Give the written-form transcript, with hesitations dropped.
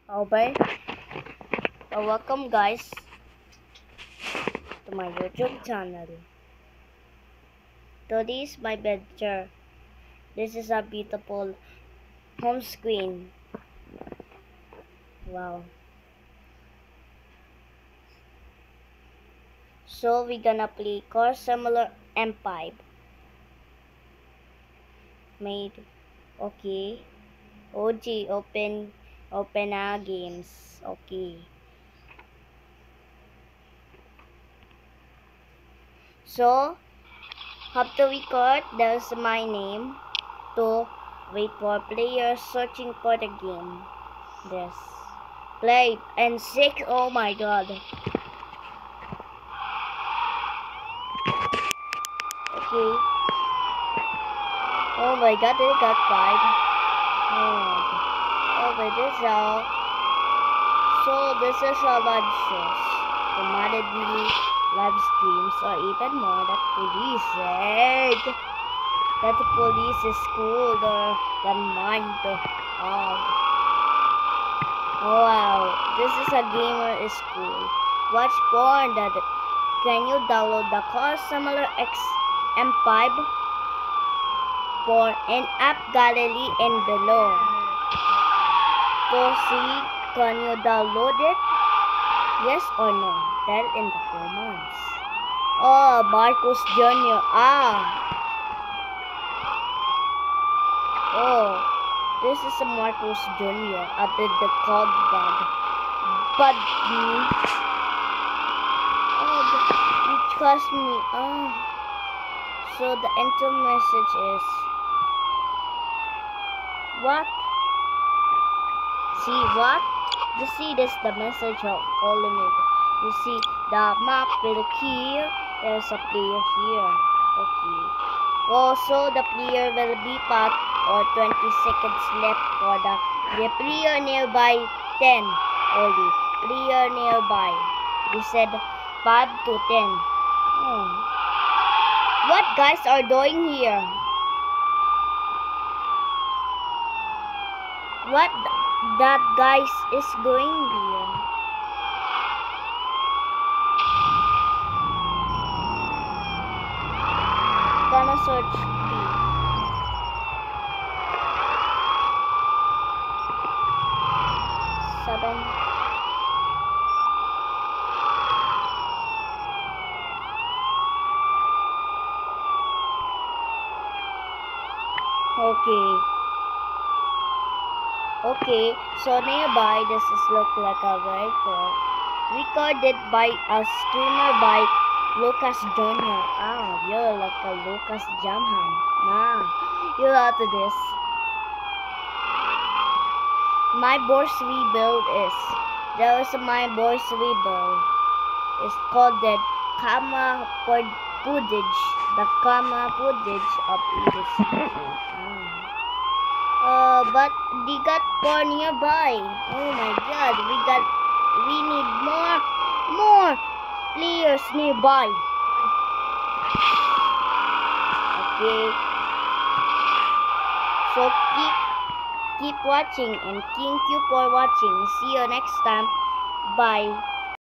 Okay. Welcome guys to my YouTube channel. Today is my picture. This is a beautiful home screen. Wow. So we're gonna play Car Simulator M5. Made. Okay. OG open games. Okay. So have to record. There's my name. To wait for players searching for the game. This. Play and 6. Oh my god. Okay. Oh my god, they got 5. Oh wait, this is all. So this is a live shows. Commodity live streams or even more that police said. That the police is cooler than mine to hog. Oh wow, this is a gamer is cool. Watch porn that can you download the Car Simulator X M5 for in-app gallery and below. To see, can you download it? Yes or no? Tell in the comments. Oh, Marcus Jr. Oh, this is a Marcus Jr. After the cog bug. But me. Oh, it cost me. So the enter message is what? See what? You see this the message of calling it. You see the map will here. There's a player here. Okay. Also the player will be part or 20 seconds left for the player nearby 10 only. Player nearby. They said 5 to 10. What guys are doing here? What that guys is going here? Gonna search B. Seven. Okay, so nearby this is look like a vehicle recorded by a streamer by Lucas Jr. You're like a Lucas Jamham. You're out of this. My boss rebuild is my boss rebuild. It's called the camera footage. The camera footage of this. But they got more nearby. Oh my god, we need more players nearby. Okay. So keep watching and thank you for watching. See you next time. Bye.